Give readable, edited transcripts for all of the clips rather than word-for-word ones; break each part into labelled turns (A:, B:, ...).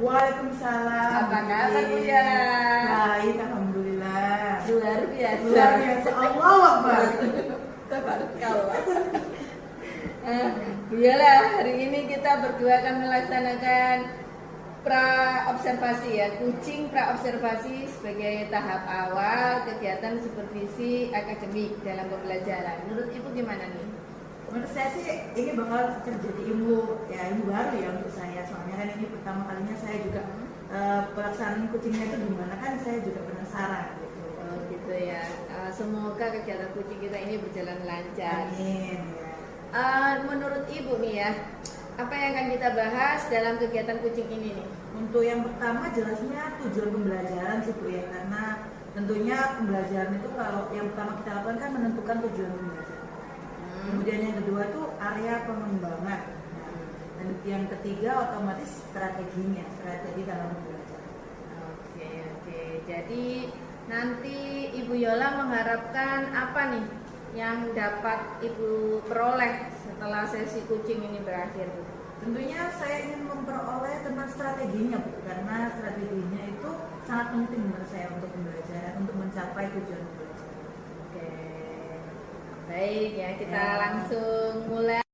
A: Waalaikumsalam.
B: Apa kabar Bu Yola?
A: Baik, alhamdulillah.
B: Luar biasa.
A: Luar biasa. Allahu Akbar.
B: Tabarakallah. Bu Yola, hari ini kita berdua akan melaksanakan pra-observasi ya, kucing pra-observasi sebagai tahap awal kegiatan supervisi akademik dalam pembelajaran. Menurut Ibu gimana nih?
A: Menurut saya sih ini bakal terjadi ilmu baru ya untuk saya. Soalnya kan ini pertama kalinya saya juga pelaksanaan kucingnya itu gimana kan saya juga penasaran gitu.
B: Oh gitu ya. Semoga kegiatan kucing kita ini berjalan lancar.
A: Amin.
B: Menurut Ibu nih ya, apa yang akan kita bahas dalam kegiatan kucing ini nih?
A: Untuk yang pertama jelasnya tujuan pembelajaran sih Bu ya, karena tentunya pembelajaran itu kalau yang pertama kita lakukan kan menentukan tujuan pembelajaran. Kemudian yang kedua itu area pengembangan. Dan yang ketiga otomatis strategi dalam pembelajaran.
B: Oke. Jadi nanti Ibu Yola mengharapkan apa nih yang dapat Ibu peroleh setelah sesi kucing ini berakhir, Bu?
A: Tentunya saya ingin memperoleh tentang strateginya Bu, karena strateginya itu sangat penting menurut saya untuk pembelajaran, untuk mencapai tujuan pembelajaran.
B: Oke. Baik ya, kita
A: Ya.
B: langsung mulai.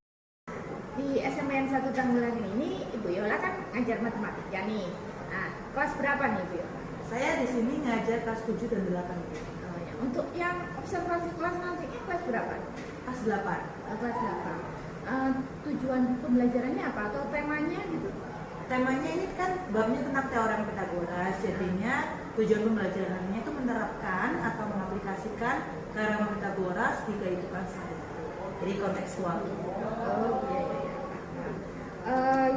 B: Di SMN 1 Tanggulangan ini Ibu Yola kan ngajar matematika nih. Nah, kelas berapa nih Bu Yola?
A: Saya di sini ngajar kelas 7 dan 8 Bu.
B: Oh, ya. Untuk yang observasi kelas nanti ini kelas berapa?
A: Kelas 8.
B: Kelas 8. Tujuan pembelajarannya apa atau temanya gitu?
A: Temanya ini kan babnya tentang teorema Pythagoras, jadinya tujuan pembelajarannya itu menerapkan atau mengaplikasikan teorema Pythagoras di kehidupan sehari-hari. Jadi kontekstual.
B: Oh iya.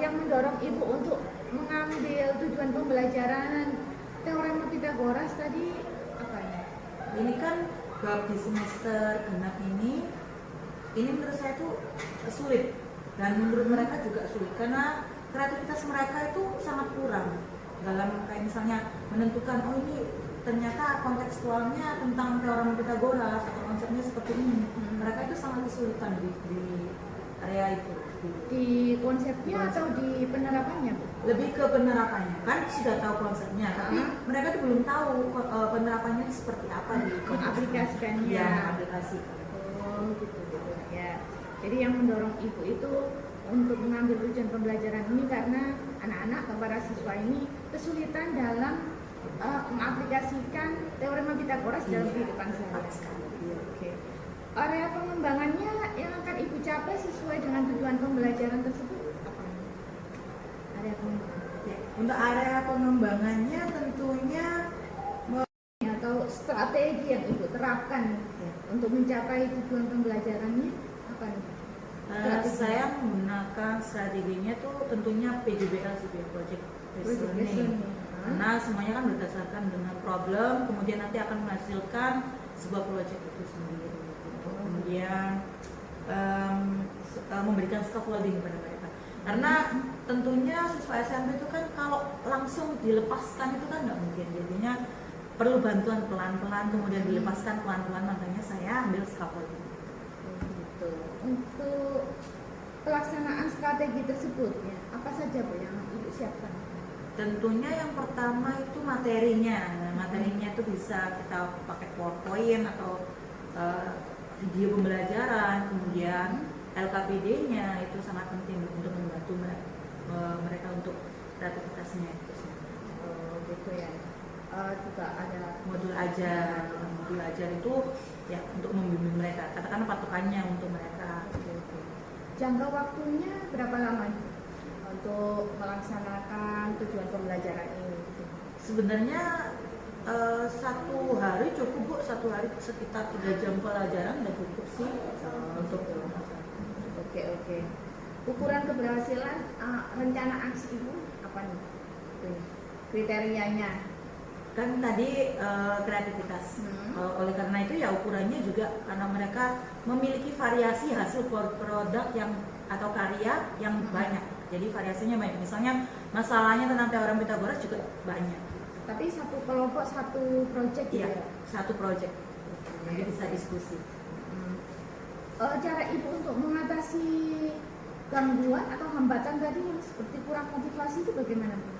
B: Yang mendorong Ibu untuk mengambil tujuan pembelajaran teorema Pythagoras tadi apa ya?
A: Ini kan bab di semester genap ini menurut saya itu sulit dan menurut mereka juga sulit karena kreativitas mereka itu sangat kurang dalam kayak misalnya menentukan ini ternyata kontekstualnya tentang teorema Pythagoras atau konsepnya seperti ini. Mereka itu sangat kesulitan di area itu.
B: Di konsepnya atau di penerapannya, Bu?
A: Lebih ke penerapannya, kan sudah tahu konsepnya, tapi mereka tuh belum tahu penerapannya seperti apa di
B: Mengaplikasikannya.
A: ya, mengaplikasikan.
B: Oh gitu ya. Jadi yang mendorong Ibu itu untuk mengambil tujuan pembelajaran ini karena anak-anak atau para siswa ini kesulitan dalam mengaplikasikan teorema Pythagoras dalam kehidupan sehari-hari. Oke. Area pengembangannya yang akan Ibu capai sesuai dengan tujuan pembelajaran tersebut apa? Area pengembangan.
A: Ya, untuk area pengembangannya tentunya
B: Atau strategi yang Ibu terapkan untuk mencapai tujuan pembelajarannya apa nih?
A: saya menggunakan strateginya tuh tentunya PJBL sih, Project Based Learning. Karena semuanya kan berdasarkan dengan problem, kemudian nanti akan menghasilkan sebuah proyek itu sendiri. Kemudian memberikan scaffolding kepada mereka. Karena tentunya siswa SMP itu kan kalau langsung dilepaskan itu kan nggak mungkin, jadinya perlu bantuan pelan-pelan, kemudian dilepaskan pelan-pelan, makanya saya ambil scaffolding.
B: Gitu. Untuk pelaksanaan strategi tersebut ya, apa saja Bu yang Ibu siapkan?
A: Tentunya yang pertama itu materinya. Nah, materinya itu bisa kita pakai PowerPoint atau video pembelajaran, kemudian LKPD-nya itu sangat penting untuk membantu mereka untuk kreativitasnya itu.
B: Oh gitu ya. Juga ada
A: Modul ajar itu ya untuk membimbing mereka, katakan patokannya untuk mereka.
B: jangka waktunya berapa lama untuk melaksanakan tujuan pembelajaran ini?
A: Sebenarnya satu hari cukup Bu, satu hari sekitar 3 jam pelajaran udah cukup sih untuk
B: Oke. Ukuran keberhasilan rencana aksi Ibu apa nih? Kriterianya
A: Kan tadi kreativitas. Oleh karena itu ya ukurannya juga karena mereka memiliki variasi hasil produk yang atau karya yang banyak. Jadi variasinya banyak. Misalnya masalahnya tentang teorema Pythagoras juga banyak.
B: Tapi satu kelompok satu project
A: Iya,
B: ya.
A: satu project. Jadi bisa diskusi.
B: Cara ibu untuk mengatasi gangguan atau hambatan tadi yang seperti kurang motivasi itu bagaimana Bu?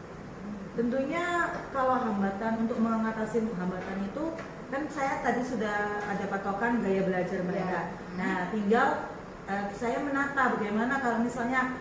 A: Tentunya kalau hambatan untuk mengatasi hambatan itu kan saya tadi sudah ada patokan gaya belajar mereka. Nah, tinggal saya menata bagaimana kalau misalnya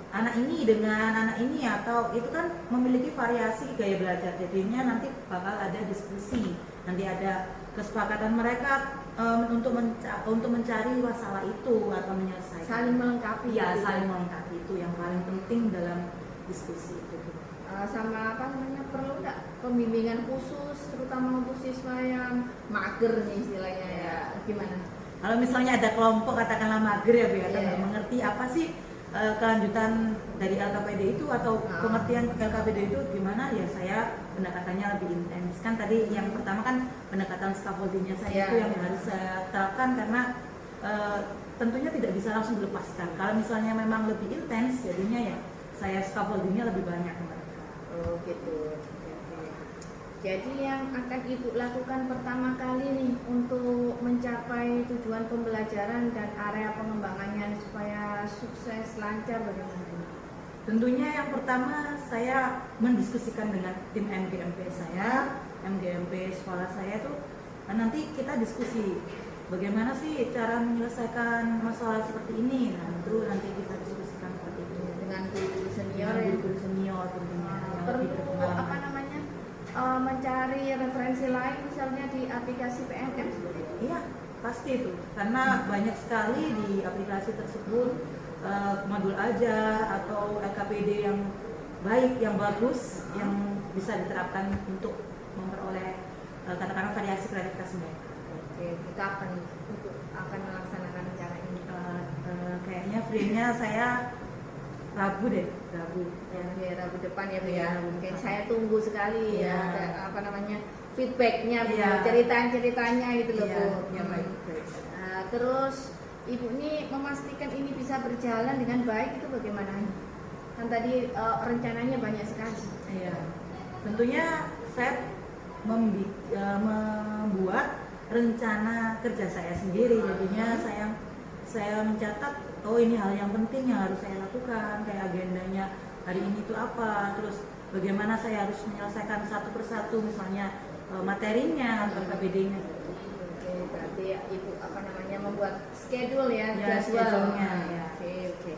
A: anak ini dengan anak ini atau itu kan memiliki variasi gaya belajar. Jadinya nanti bakal ada diskusi, nanti ada kesepakatan mereka untuk mencari masalah itu atau menyelesaikan.
B: Saling melengkapi.
A: Ya,
B: gitu.
A: saling melengkapi itu yang paling penting dalam diskusi itu.
B: Sama apa namanya, perlu nggak pembimbingan khusus terutama untuk siswa yang mager nih istilahnya ya, gimana?
A: Kalau misalnya ada kelompok katakanlah mager ya Bu, atau nggak mengerti apa sih kelanjutan dari LKPD itu atau pengertian LKPD itu gimana, ya saya pendekatannya lebih intens. Kan tadi yang pertama kan pendekatan scaffoldingnya saya itu yang harus saya terapkan karena tentunya tidak bisa langsung dilepaskan. Kalau misalnya memang lebih intens jadinya ya saya scaffoldingnya lebih banyak.
B: Oh gitu. Oke. Jadi yang akan Ibu lakukan pertama kali nih untuk mencapai tujuan pembelajaran dan area pengembangannya supaya sukses lancar bagaimana?
A: Tentunya yang pertama saya mendiskusikan dengan tim MGMP saya, MGMP sekolah saya tuh nanti kita diskusi bagaimana sih cara menyelesaikan masalah seperti ini. Nah itu nanti kita diskusikan seperti itu
B: dengan guru senior
A: dengan
B: ya.
A: guru senior tentunya.
B: Perlu apa namanya mencari referensi lain misalnya di aplikasi PNM seperti itu?
A: Iya pasti itu karena banyak sekali di aplikasi tersebut modul ajar atau LKPD yang baik, yang bagus, yang bisa diterapkan untuk memperoleh katakanlah variasi kreativitas mereka.
B: Oke, kapan untuk akan melaksanakan cara ini?
A: Kayaknya free-nya saya Rabu deh, Rabu.
B: Ya, Rabu depan ya Bu ya.
A: Rabu
B: Oke,
A: depan.
B: saya tunggu sekali ya. Ada apa namanya feedbacknya, Bu.
A: Iya.
B: Ceritanya gitu loh Bu.
A: Ya baik.
B: Nah, terus Ibu ini memastikan ini bisa berjalan dengan baik itu bagaimana? Kan tadi rencananya banyak sekali.
A: Iya. Tentunya saya membuat rencana kerja saya sendiri. Jadinya saya mencatat ini hal yang penting yang harus saya lakukan, kayak agendanya hari ini itu apa, terus bagaimana saya harus menyelesaikan satu persatu misalnya materinya atau KBD-nya.
B: Oke, berarti Ibu apa namanya membuat schedule ya,
A: Ya,
B: jadwal.
A: schedule-nya, ya.
B: Oke.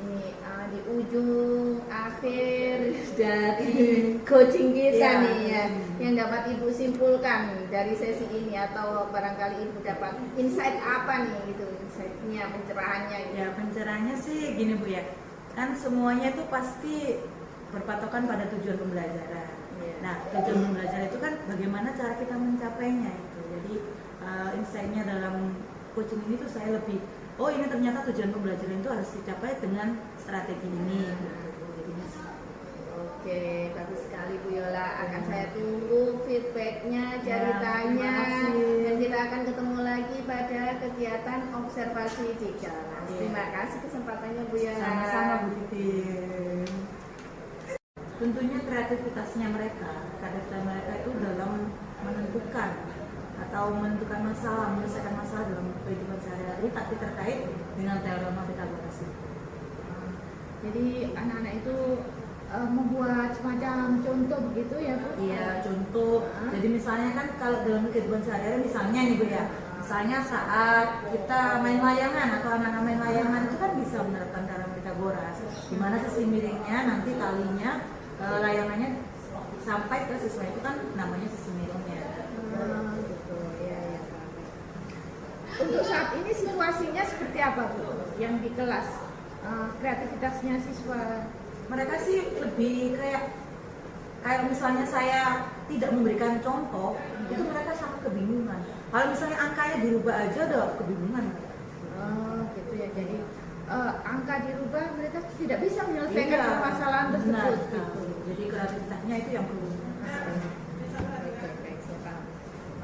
B: Ini di ujung akhir dari coaching kita
A: Ya.
B: nih ya, yang dapat Ibu simpulkan dari sesi ini atau barangkali Ibu dapat insight apa nih gitu, insight-nya, pencerahannya gitu.
A: Ya pencerahannya sih gini Bu ya, kan semuanya itu pasti berpatokan pada tujuan pembelajaran.
B: Iya.
A: Nah tujuan pembelajaran itu kan bagaimana cara kita mencapainya itu. Jadi insight-nya dalam coaching ini tuh saya lebih, oh ini ternyata tujuan pembelajaran itu harus dicapai dengan strategi ini. Jadinya sih.
B: Oke, bagus sekali Bu Yola. Akan saya tunggu feedbacknya, ceritanya,
A: terima kasih.
B: dan kita akan ketemu lagi pada kegiatan observasi di kelas. Terima kasih kesempatannya Bu Yola.
A: Sama-sama Bu Titin. Tentunya kreativitas mereka itu dalam menentukan atau menentukan masalah, menyelesaikan masalah dalam kehidupan sehari-hari, tapi terkait dengan teorema Pythagoras.
B: Jadi anak-anak itu membuat semacam contoh begitu ya Bu?
A: Iya, contoh. Jadi misalnya kan kalau dalam kehidupan sehari-hari misalnya nih Bu ya, misalnya saat kita main layangan atau anak-anak main layangan itu kan bisa menerapkan teorema Pythagoras, di mana sisi miringnya nanti talinya layangannya sampai ke siswa itu kan namanya sisi miringnya.
B: Gitu ya. Untuk saat ini situasinya seperti apa Bu? Yang di kelas kreativitasnya siswa?
A: Mereka sih lebih kayak misalnya saya tidak memberikan contoh, itu mereka sangat kebingungan. Kalau misalnya angkanya dirubah aja udah kebingungan.
B: Gitu ya. Jadi angka dirubah, mereka tidak bisa menyelesaikan
A: Iya,
B: permasalahan tersebut.
A: benar. Jadi kreativitasnya itu yang perlu.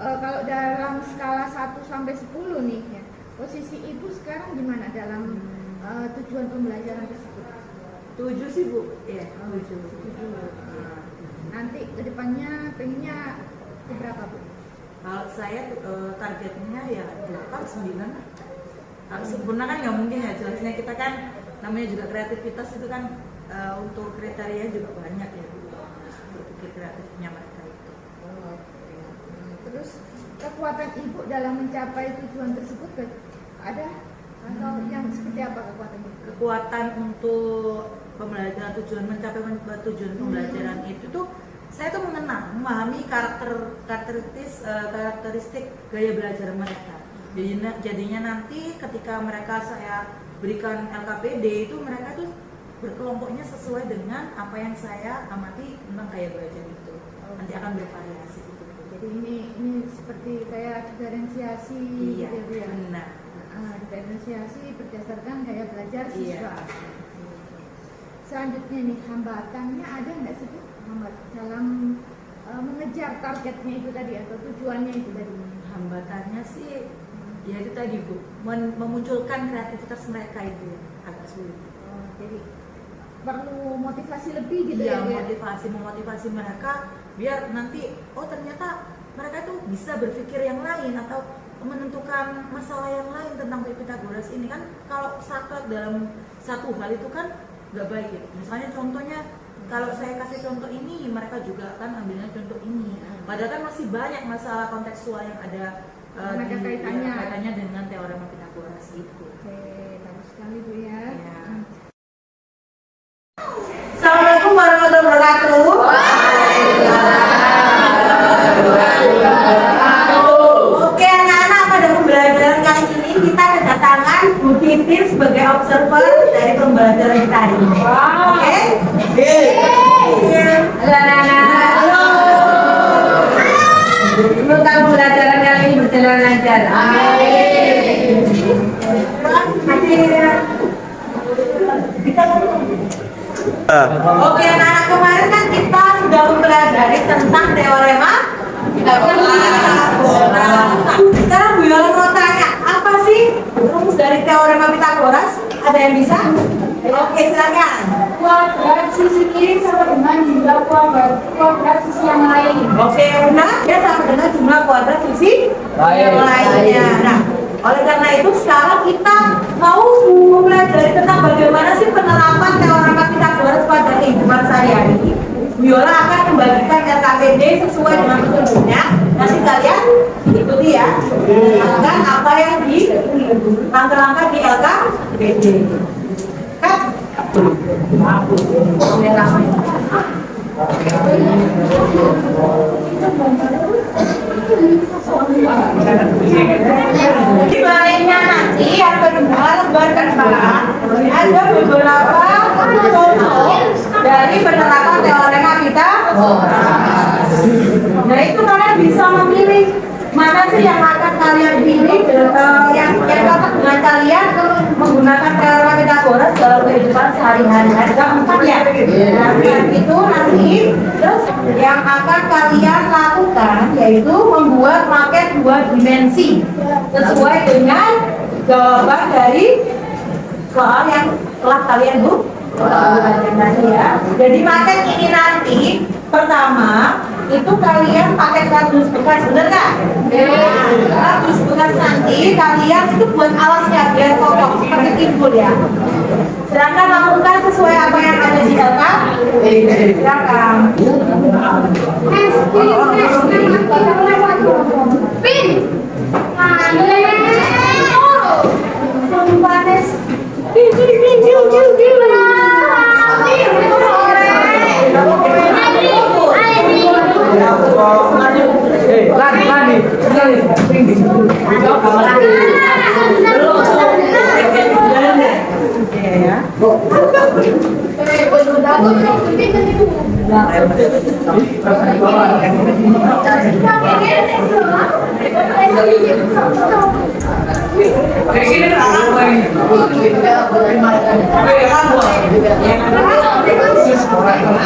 B: kalau dalam skala 1 sampai 10 nih ya, posisi ibu sekarang gimana dalam tujuan pembelajaran tersebut?
A: 7 sih Bu, ya 7.
B: Nanti kedepannya pengennya ke berapa Bu?
A: Kalau saya targetnya ya 8, 9. Kalau sempurna kan nggak mungkin ya, jelasnya kita kan namanya juga kreativitas itu kan untuk kriteria juga banyak ya berpikir kreatifnya mereka itu.
B: Terus kekuatan ibu dalam mencapai tujuan tersebut ada atau yang seperti apa kekuatannya?
A: Kekuatan untuk pembelajaran mencapai tujuan pembelajaran itu tuh saya tuh memahami karakteristik gaya belajar mereka. Jadinya nanti ketika mereka saya berikan LKPD itu mereka tuh berkelompoknya sesuai dengan apa yang saya amati tentang gaya belajar itu. Nanti akan bervariasi gitu.
B: Jadi ini seperti kayak diferensiasi
A: Iya,
B: gitu ya.
A: benar.
B: Diferensiasi berdasarkan gaya belajar
A: Iya.
B: siswa. Selanjutnya nih, hambatannya ada nggak sih Bu? Dalam mengejar targetnya itu tadi atau tujuannya itu tadi?
A: Hambatannya sih ya itu tadi Bu, memunculkan kreativitas mereka itu ya, agak sulit.
B: Jadi perlu motivasi lebih gitu
A: Iya,
B: ya?
A: memotivasi mereka biar nanti ternyata mereka tuh bisa berpikir yang lain atau menentukan masalah yang lain tentang Pythagoras ini kan. Kalau saklek dalam satu hal itu kan nggak baik ya. Misalnya contohnya kalau saya kasih contoh ini mereka juga kan ambilnya contoh ini, padahal kan masih banyak masalah kontekstual yang ada kaitannya dengan teorema Pythagoras itu.
B: Oke, bagus sekali Bu ya.
A: Ya.
C: Assalamualaikum warahmatullahi wabarakatuh. Oke anak-anak, pada pembelajaran kali ini kita kedatangan Bu Titin sebagai observer dari pembelajaran kita hari ini. Oke?
D: Halo anak-anak. Semoga pembelajaran kali ini berjalan lancar.
C: Oke anak-anak, kemarin kan kita sudah mempelajari tentang teorema Pythagoras. Sekarang Bu Yola mau tanya, apa sih rumus dari teorema Pythagoras? Ada yang bisa? Oke, silakan.
E: Kuadrat sisi kiri sama dengan jumlah kuadrat sisi yang lain.
C: Oke, benar. Ya sama dengan jumlah kuadrat sisi yang lainnya. Nah, oleh karena itu sekarang kita mau mempelajari tentang bagaimana sih penerapan teorema Pythagoras pada kehidupan sehari-hari. Viola akan membagikan LKPD sesuai dengan petunjuknya. Nanti kalian ikuti ya. Berdasarkan apa yang di langkah-langkah di LKPD. Di baliknya nanti yang kedua lembar kedua ada beberapa contoh dari penerapan teorema Pythagoras. Nah itu kalian bisa memilih mana sih yang akan kalian pilih, yang cocok dengan kalian menggunakan teorema Pythagoras dalam kehidupan sehari-hari. Ada 4 ya. Nah itu nanti terus yang akan kalian lakukan yaitu membuat maket 2 dimensi sesuai dengan jawaban dari soal yang telah kalian buat tadi ya. Jadi maket ini nanti pertama itu kalian pakai kardus bekas, bener nggak? Kardus bekas nanti kalian itu buat alasnya biar kokoh seperti timbul ya. Silakan lakukan sesuai apa yang ada di data. Silakan.
E: Pin.
C: Panes.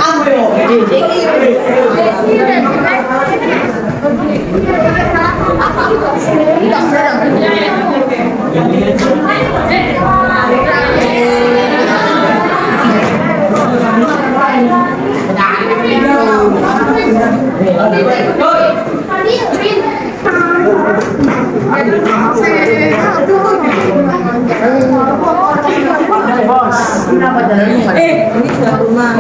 E: Ambil.
A: Ini sudah rumah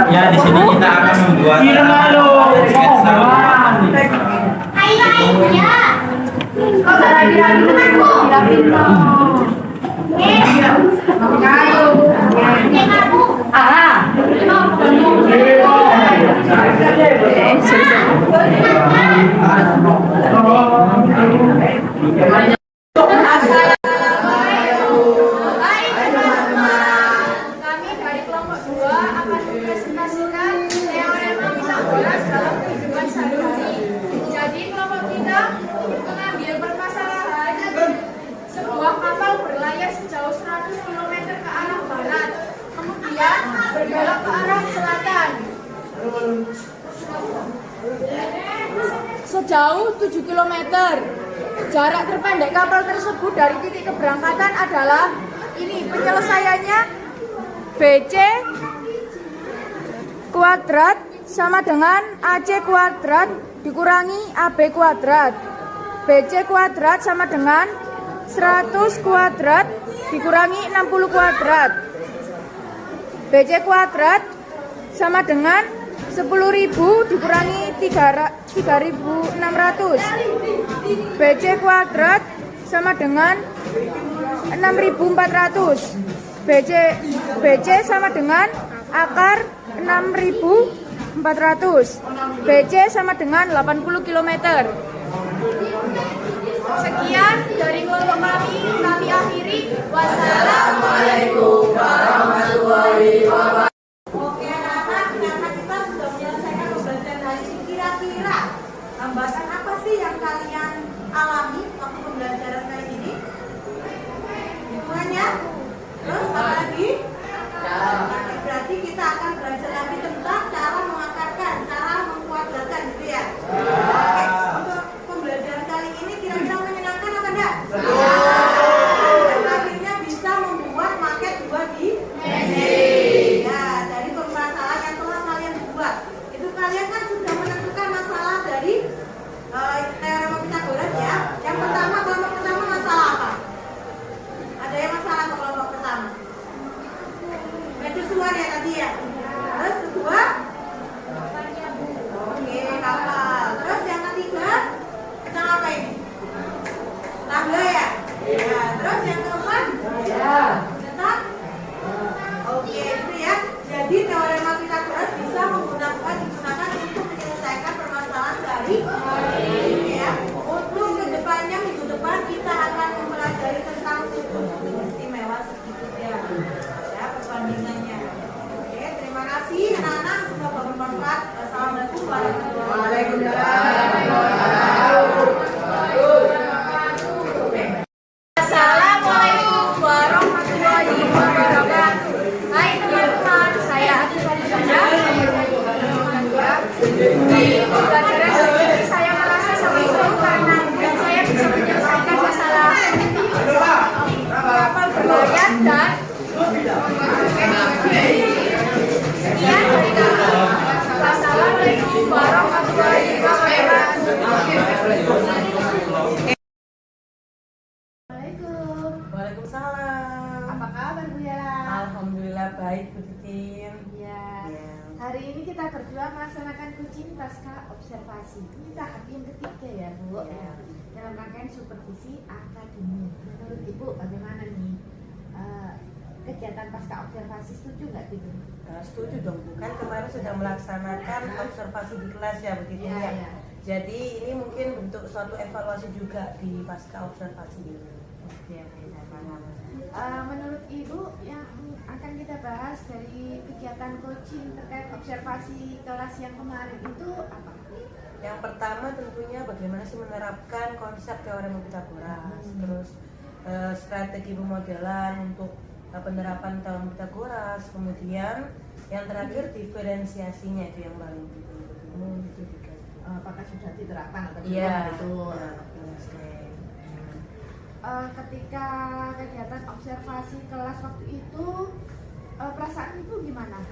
F: Ya, di sini kita akan membuat sketsa.
E: Kami dari kelompok 2 akan mempresentasikan teorema Pitagoras dalam kehidupan sehari-hari. Jadi kelompok kita mengambil permasalahan sebuah kapal berlayar sejauh 100 km ke arah barat, kemudian berbelok ke arah selatan. Sejauh 7 km. Jarak terpendek kapal tersebut dari titik keberangkatan adalah ini, penyelesaiannya BC kuadrat sama dengan AC kuadrat dikurangi AB kuadrat. BC kuadrat sama dengan 100 kuadrat dikurangi 60 kuadrat. BC kuadrat sama dengan 10.000 dikurangi 3.600. BC kuadrat sama dengan 6.400. BC sama dengan akar 6.400. BC sama dengan 80 km. Sekian dari kelompok kami akhiri. Wassalamualaikum warahmatullahi wabarakatuh.
A: Oke anak-anak, karena kita sudah menyelesaikan pembelajaran hari ini, kira-kira hambatan apa sih yang kalian alami waktu pembelajaran kali ini? Lingkungannya
E: dan sekian dari kami. Wassalamualaikum warahmatullahi wabarakatuh.
B: Assalamualaikum.
A: Waalaikumsalam.
B: Apa kabar Bu Yala?
A: Alhamdulillah baik Bu Titin.
B: Iya.
A: Ya.
B: Hari ini kita berdua melaksanakan kucing pasca observasi. Ini tahap yang ketiga ya Bu.
A: Iya.
B: Dalam rangkaian supervisi akademik. Menurut Ibu bagaimana nih kegiatan pasca observasi, setuju nggak gitu?
A: Setuju dong Bu, kan kemarin sudah melaksanakan observasi di kelas ya begitu
B: Iya,
A: ya.
B: iya.
A: Jadi ini mungkin bentuk suatu evaluasi juga di pasca observasi ini.
B: Oke, saya paham. Menurut Ibu yang akan kita bahas dari kegiatan coaching terkait observasi kelas yang kemarin itu apa?
A: Yang pertama tentunya bagaimana sih menerapkan konsep teorema Pythagoras, terus strategi pemodelan untuk penerapan teorema Pythagoras, kemudian yang terakhir diferensiasinya itu yang paling penting. Itu juga.
B: Apakah sudah diterapkan atau belum?
A: Iya
B: Itu.
A: oke.
B: Ketika kegiatan observasi kelas waktu itu perasaan Ibu gimana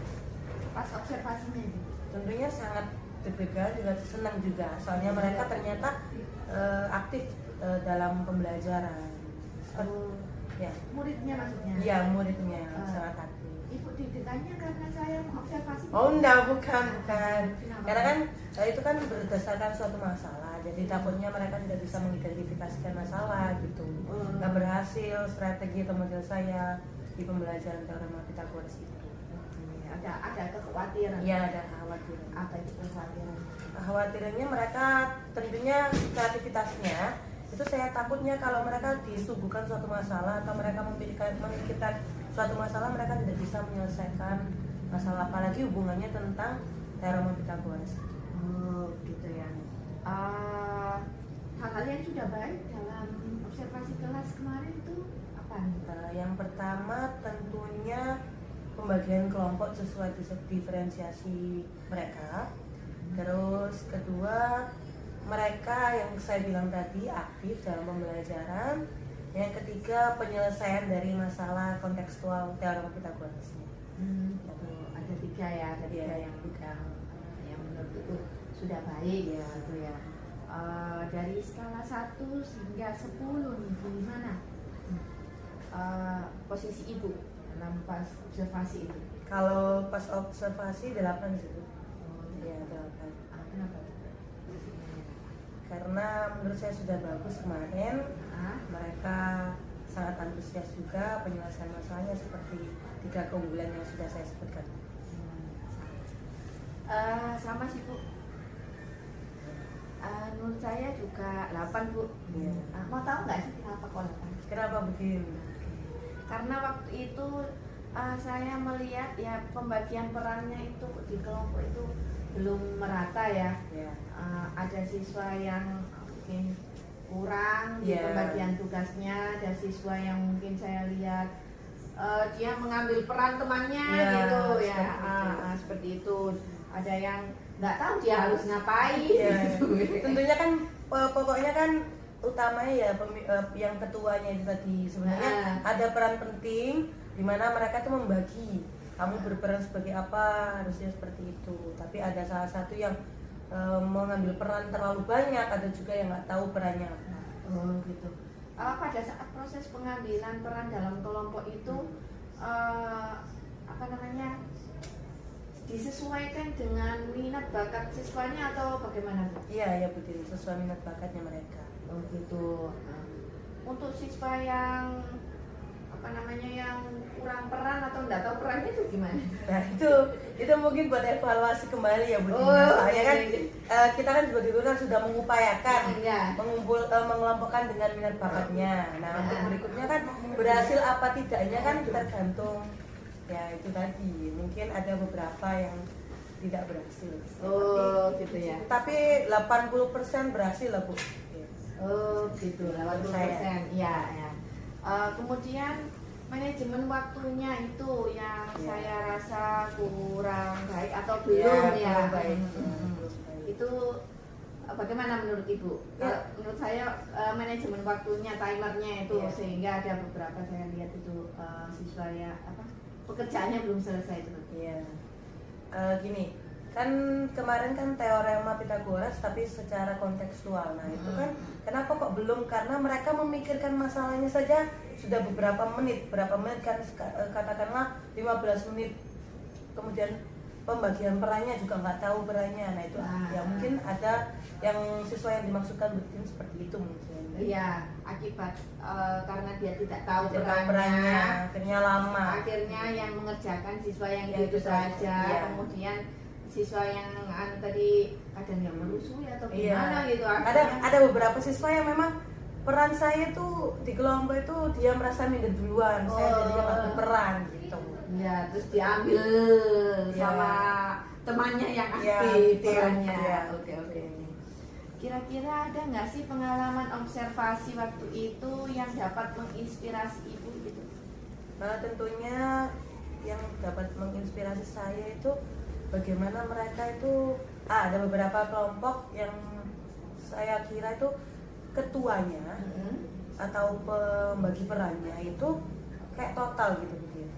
B: pas observasinya itu?
A: Tentunya sangat deg-degan juga senang juga, soalnya mereka ternyata aktif dalam pembelajaran. Ya,
B: Muridnya maksudnya?
A: iya muridnya sangat aktif.
B: Ibu deg-degannya karena saya mengobservasi.
A: Oh enggak, bukan.
B: Kenapa?
A: Karena kan itu kan berdasarkan suatu masalah, jadi takutnya mereka tidak bisa mengidentifikasikan masalah gitu. Nggak berhasil strategi atau model saya di pembelajaran teorema Pythagoras itu.
B: Ada kekhawatiran.
A: Iya, ada kekhawatiran.
B: Apa itu kekhawatiran?
A: Kekhawatirannya mereka tentunya kreativitasnya itu saya takutnya kalau mereka disuguhkan suatu masalah atau mereka memikirkan suatu masalah mereka tidak bisa menyelesaikan masalah, apalagi hubungannya tentang teorema Pythagoras.
B: Oh gitu ya. Hal-hal yang sudah baik dalam observasi kelas kemarin itu apa nih?
A: Yang pertama tentunya pembagian kelompok sesuai diferensiasi mereka. Terus kedua, mereka yang saya bilang tadi aktif dalam pembelajaran. Yang ketiga, penyelesaian dari masalah kontekstual teorema Pythagoras.
B: Ada tiga ya, ada tiga
A: Iya.
B: yang menurut itu sudah baik
A: Iya.
B: gitu ya. Dari skala 1 hingga 10 nih, gimana posisi Ibu dalam pas observasi itu?
A: Kalau pas observasi 8 sih. Ya 8.
B: Kenapa?
A: Karena menurut saya sudah bagus kemarin.
B: Ah,
A: Mereka sangat antusias juga, penyelesaian masalahnya seperti 3 keunggulan yang sudah saya sebutkan.
B: sama sih Bu. Menurut saya juga 8 Bu.
A: Iya.
B: Mau tahu nggak sih kenapa kok 8?
A: Kenapa begini?
B: Karena waktu itu saya melihat ya pembagian perannya itu di kelompok itu belum merata ya.
A: Ya.
B: Ada siswa yang mungkin kurang di
A: Iya.
B: pembagian tugasnya, ada siswa yang mungkin saya lihat dia mengambil peran temannya
A: Iya,
B: gitu ya.
A: seperti itu.
B: Seperti itu. Ada yang nggak tahu dia harus ngapain.
A: Iya.
B: Gitu.
A: Tentunya kan pokoknya kan utamanya ya yang ketuanya itu tadi sebenarnya ada peran penting di mana mereka tuh membagi kamu berperan sebagai apa, harusnya seperti itu. Tapi ada salah satu yang mengambil peran terlalu banyak, ada juga yang nggak tahu perannya apa.
B: Oh gitu. Pada saat proses pengambilan peran dalam kelompok itu apa namanya disesuaikan dengan minat bakat siswanya atau bagaimana?
A: Iya ya betul, sesuai minat bakatnya mereka.
B: Oh gitu. Untuk siswa yang apa namanya yang kurang peran atau enggak tahu perannya itu gimana?
A: Nah itu mungkin buat evaluasi kembali ya Bu. Soalnya kan kita kan sebagai guru kan sudah mengupayakan
B: Iya.
A: mengelompokkan dengan minat bakatnya. Nah untuk berikutnya kan berhasil apa tidaknya kan tergantung ya itu tadi. Mungkin ada beberapa yang tidak berhasil.
B: Oh gitu ya.
A: Tapi 80% berhasil lah Bu.
B: Oh gitu, 80%. Iya ya. Kemudian manajemen waktunya itu yang
A: Ya.
B: saya rasa kurang baik atau
A: Ya,
B: belum ya.
A: belum baik.
B: Itu bagaimana menurut Ibu?
A: Ya.
B: Menurut saya manajemen waktunya, timernya itu
A: Ya.
B: sehingga ada beberapa saya lihat itu siswa ya pekerjaannya belum selesai itu.
C: Iya. Gini, kan kemarin kan teorema Pitagoras tapi secara kontekstual. Nah itu kan kenapa kok belum? Karena mereka memikirkan masalahnya saja sudah berapa menit kan katakanlah 15 menit. Kemudian pembagian perannya juga nggak tahu perannya. Nah itu ya mungkin ada yang siswa yang dimaksudkan betul seperti itu mungkin.
B: Iya, akibat karena dia tidak tahu
C: Tidak tahu
B: perannya,
C: akhirnya lama.
B: akhirnya yang mengerjakan siswa yang
C: Ya,
B: itu
C: itu saja.
B: saja,
C: Iya.
B: kemudian siswa yang tadi kadang yang merusuh atau gimana gitu.
C: Ada beberapa siswa yang memang peran saya itu di kelompok itu dia merasa minder duluan, saya jadinya nggak berperan gitu.
B: Ya, terus diambil sama temannya yang
C: Ya,
B: aktif
C: betul.
B: perannya.
C: Ya.
B: Oke. Kira-kira ada nggak sih pengalaman observasi waktu itu yang dapat menginspirasi Ibu gitu?
C: Nah tentunya yang dapat menginspirasi saya itu bagaimana mereka itu ada beberapa kelompok yang saya kira itu ketuanya atau pembagi perannya itu kayak total gitu.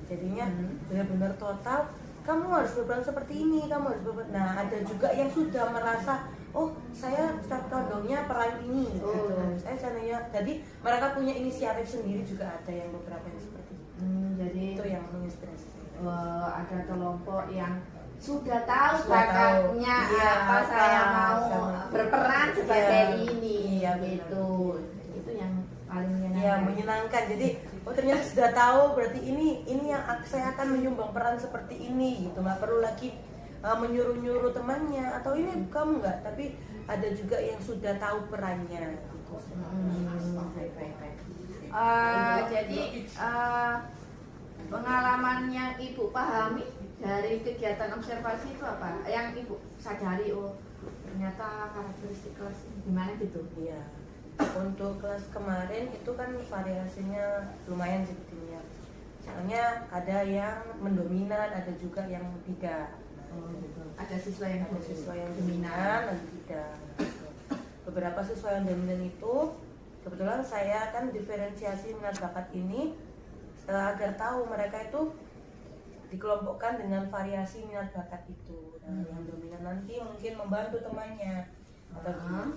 C: Jadinya benar-benar total. Kamu harus berperan seperti ini, kamu harus berperan. Nah ada juga yang sudah merasa, oh saya condongnya peran ini, gitu. Saya caranya. Jadi mereka punya inisiatif sendiri juga ada yang beberapa yang seperti itu.
B: Jadi
C: Itu yang menginspirasi saya.
B: ada kelompok yang sudah tahu
C: Sudah tahu.
B: bakatnya
C: Iya,
B: apa saya mau
C: sama.
B: berperan sebagai
C: Iya.
B: ini
C: Iya,
B: gitu. Itu yang paling
C: Ya
B: menyenangkan.
C: menyenangkan. Jadi oh ternyata sudah tahu berarti ini yang saya akan menyumbang peran seperti ini gitu. Nggak perlu lagi menyuruh-nyuruh temannya atau ini kamu nggak, tapi ada juga yang sudah tahu perannya gitu.
B: Baik. Jadi pengalaman yang Ibu pahami dari kegiatan observasi itu apa? Yang Ibu sadari, oh ternyata karakteristik kelas ini gimana gitu?
C: Iya. Untuk kelas kemarin itu kan variasinya lumayan sebetulnya. Soalnya ada yang mendominan, ada juga yang tidak.
B: Ada siswa yang
C: Ada siswa yang dominan dan tidak. Beberapa siswa yang dominan itu kebetulan saya kan diferensiasi minat bakat ini agar tahu mereka itu dikelompokkan dengan variasi minat bakat itu. Nah, yang dominan nanti mungkin membantu temannya atau gimana.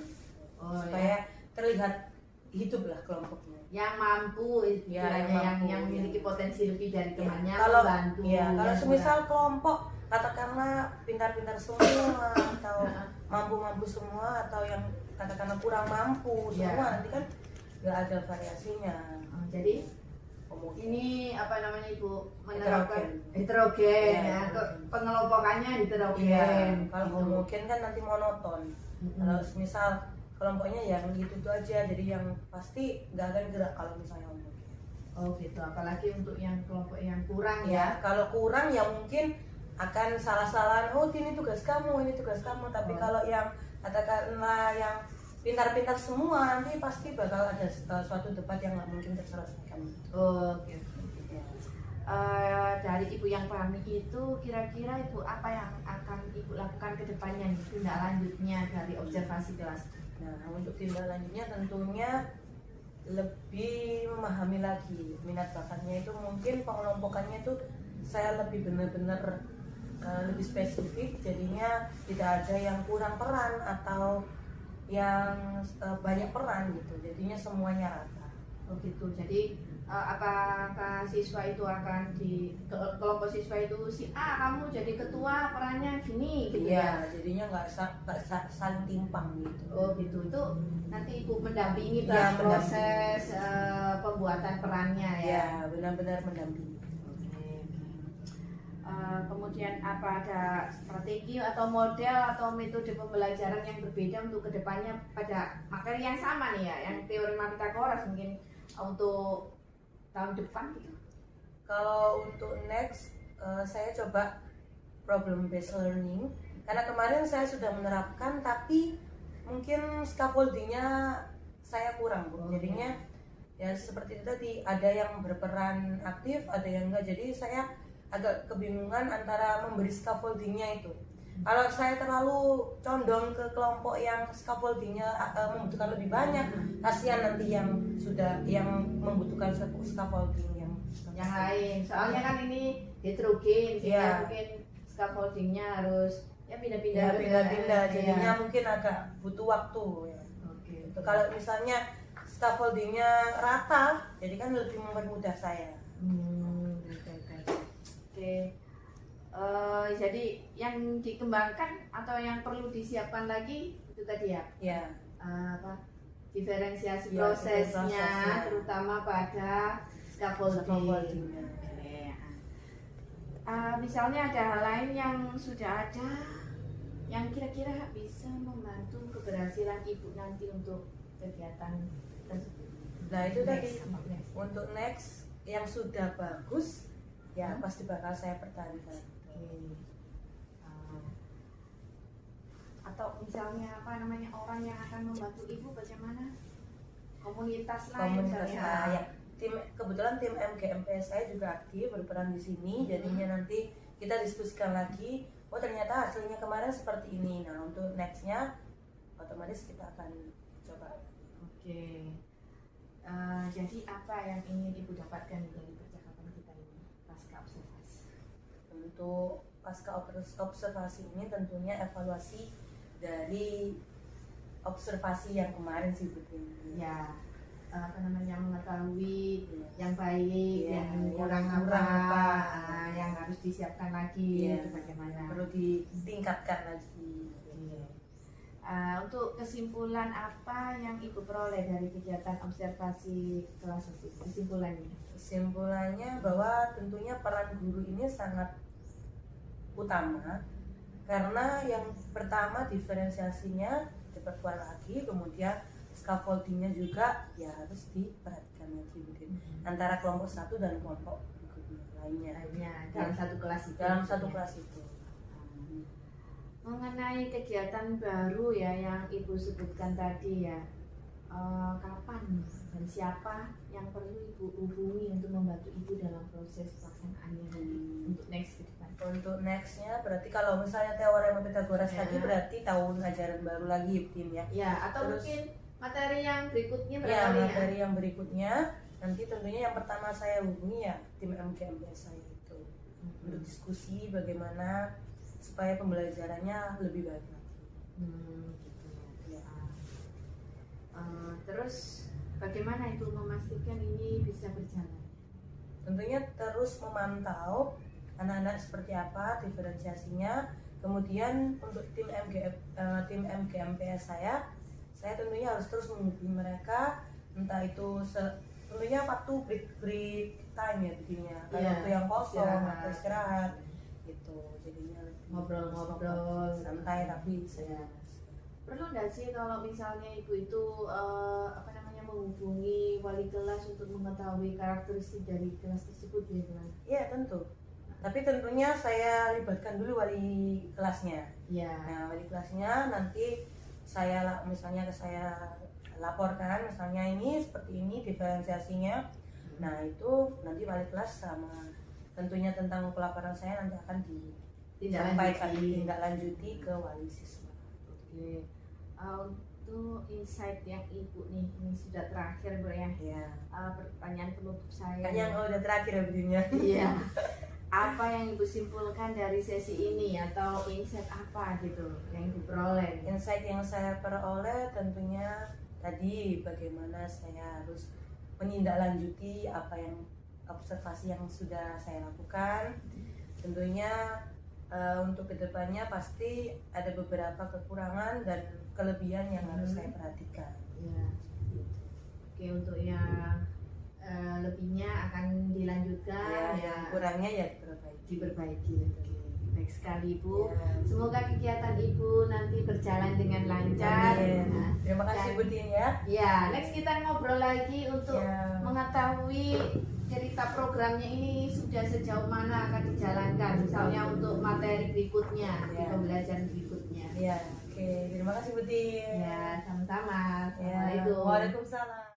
C: Supaya terlihat hiduplah kelompoknya.
B: Yang mampu istilahnya,
C: yang mampu,
B: yang memiliki potensi lebih dari temannya
C: Kalau
B: membantu.
C: kalau
B: yang
C: semisal kelompok katakanlah pintar-pintar semua atau mampu-mampu semua atau yang katakanlah kurang mampu semua nanti kan nggak ada variasinya.
B: jadi ini apa namanya Ibu menerapkan heterogen ya, pengelompokannya heterogen.
C: Iya, kalau
B: gitu.
C: homogen kan nanti monoton. Kalau misal kelompoknya yang gitu aja, jadi yang pasti nggak akan gerak kalau misalnya homogen.
B: Oh gitu, apalagi untuk yang kelompok yang kurang
C: Ya, kalau kurang ya mungkin akan salah-salahan. Oh ini tugas kamu, ini tugas kamu. Tapi kalau yang katakanlah yang pintar-pintar semua nanti pasti bakal ada suatu debat yang nggak mungkin terselesaikan.
B: Oke. Dari Ibu yang pahami itu kira-kira Ibu apa yang akan Ibu lakukan ke depannya nih, tindak lanjutnya dari observasi kelas?
C: Nah untuk tindak lanjutnya tentunya lebih memahami lagi minat bakatnya itu, mungkin pengelompokannya itu saya lebih benar-benar lebih spesifik, jadinya tidak ada yang kurang peran atau yang banyak peran gitu, jadinya semuanya rata.
B: Oh gitu, jadi apakah siswa itu akan di kelompok siswa itu si A kamu jadi ketua perannya gini gitu
C: Iya, jadinya nggak saling timpang gitu.
B: Oh gitu, itu nanti Ibu mendampingi
C: Iya,
B: proses pembuatan perannya ya.
C: Ya benar-benar mendampingi.
B: Kemudian apa ada strategi atau model atau metode pembelajaran yang berbeda untuk kedepannya pada materi yang sama nih ya, yang teorema Pitagoras mungkin untuk tahun depan gitu?
C: Kalau untuk next saya coba problem based learning, karena kemarin saya sudah menerapkan tapi mungkin scaffoldingnya saya kurang Bu. Jadinya ya seperti itu tadi, ada yang berperan aktif, ada yang enggak, jadi saya agak kebingungan antara memberi scaffoldingnya itu. Kalau saya terlalu condong ke kelompok yang scaffoldingnya membutuhkan lebih banyak, kasihan nanti yang membutuhkan scaffolding yang
B: lain. Soalnya kan ini heterogen, sehingga
C: Iya.
B: mungkin scaffoldingnya harus ya pindah-pindah.
C: ya pindah-pindah,
B: Iya.
C: jadinya mungkin agak butuh waktu ya.
B: Oke.
C: Gitu. Kalau misalnya scaffoldingnya rata, jadi kan lebih mempermudah saya.
B: Oke. Jadi yang dikembangkan atau yang perlu disiapkan lagi itu tadi ya,
C: Ya,
B: diferensiasi
C: Ya,
B: prosesnya,
C: prosesnya.
B: terutama pada scaffolding.
C: scaffoldingnya.
B: Oke. Misalnya ada hal lain yang sudah ada yang kira-kira bisa membantu keberhasilan ibu nanti untuk kegiatan tersebut.
C: Nah itu tadi
B: Next.
C: untuk next yang sudah bagus, ya pasti bakal saya pertahankan.
B: Oke. Atau misalnya orang yang akan membantu ibu bagaimana? Komunitas lain
C: Komunitas
B: misalnya.
C: saya, kebetulan tim MGMP saya juga aktif berperan di sini, jadinya nanti kita diskusikan lagi. Oh ternyata hasilnya kemarin seperti ini. Nah untuk nextnya otomatis kita akan coba.
B: Oke. Jadi apa yang ingin ibu dapatkan dari percakapan kita ini pasca observasi?
C: Untuk pasca observasi ini tentunya evaluasi dari observasi yang kemarin sih betul.
B: Ya, mengetahui
C: Iya.
B: yang baik,
C: Iya,
B: yang
C: yang
B: kurang
C: kurang
B: apa,
C: apa.
B: yang harus disiapkan lagi,
C: Iya.
B: itu bagaimana?
C: Perlu ditingkatkan lagi.
B: Iya. Untuk kesimpulan apa yang ibu peroleh dari kegiatan observasi kelas sosial? Kesimpulannya?
C: Kesimpulannya bahwa tentunya peran guru ini sangat utama, karena yang pertama diferensiasinya diperkuat lagi, kemudian scaffoldingnya juga ya harus diperhatikan lagi mungkin antara kelompok satu dan kelompok lainnya
B: Dalam satu kelas itu.
C: dalam satu kelas itu.
B: Mengenai kegiatan baru ya yang ibu sebutkan tadi ya, kapan dan siapa yang perlu ibu hubungi untuk membantu ibu dalam proses pelaksanaannya untuk next ke depan?
C: Untuk nextnya berarti kalau misalnya teorema Pythagoras
B: Ya.
C: tadi berarti tahun ajaran baru lagi tim ya.
B: Ya, atau
C: Terus-
B: mungkin materi yang berikutnya
C: Ya,
B: barangkali ya.
C: materi yang berikutnya nanti tentunya yang pertama saya hubungi ya tim MGMP saya itu untuk diskusi bagaimana supaya pembelajarannya lebih baik lagi.
B: Gitu ya.
C: Ya.
B: Terus bagaimana itu memastikan ini bisa berjalan?
C: Tentunya terus memantau anak-anak seperti apa diferensiasinya. Kemudian untuk tim MGMPS saya tentunya harus terus menghubungi mereka, entah itu tentunya waktu break time ya begininya,
B: Iya,
C: waktu yang kosong
B: istirahat.
C: atau istirahat gitu, jadinya lebih
B: Ngobrol-ngobrol.
C: santai tapi saya
B: Perlu nggak sih kalau misalnya ibu itu menghubungi wali kelas untuk mengetahui karakteristik dari kelas tersebut ya Bu?
C: iya tentu, tapi tentunya saya libatkan dulu wali kelasnya.
B: Ya.
C: Nah, wali kelasnya nanti saya laporkan misalnya ini seperti ini diferensiasinya. Nah, itu nanti wali kelas sama tentunya tentang pelaporan saya nanti akan disampaikan ditindaklanjuti ke wali siswa.
B: Oke. Untuk insight yang ibu nih, ini sudah terakhir Bu ya.
C: Ya.
B: Pertanyaan penutup saya.
C: Kan yang udah terakhir ya begininya.
B: Iya. Apa yang ibu simpulkan dari sesi ini atau insight apa gitu yang ibu peroleh?
C: Insight yang saya peroleh tentunya tadi bagaimana saya harus menindaklanjuti apa yang observasi yang sudah saya lakukan. Tentunya untuk kedepannya pasti ada beberapa kekurangan dan kelebihan yang harus saya perhatikan.
B: Ya. Oke, untuk yang lebihnya akan dilanjutkan
C: Yang kurangnya ya
B: diperbaiki. Oke. Baik sekali Ibu.
C: Ya.
B: Semoga kegiatan Ibu nanti berjalan dengan lancar.
C: Amin.
B: Nah,
C: Terima kasih
B: dan-
C: Bu Tin ya.
B: Ya, next kita ngobrol lagi untuk
C: Ya.
B: mengetahui cerita programnya ini sudah sejauh mana akan dijalankan, misalnya untuk materi berikutnya, di
C: Ya.
B: pembelajaran berikutnya.
C: Ya, oke. Terima kasih Bu Tin.
B: Ya, sama-sama.
C: Ya.
B: Assalamualaikum.
C: Waalaikumsalam.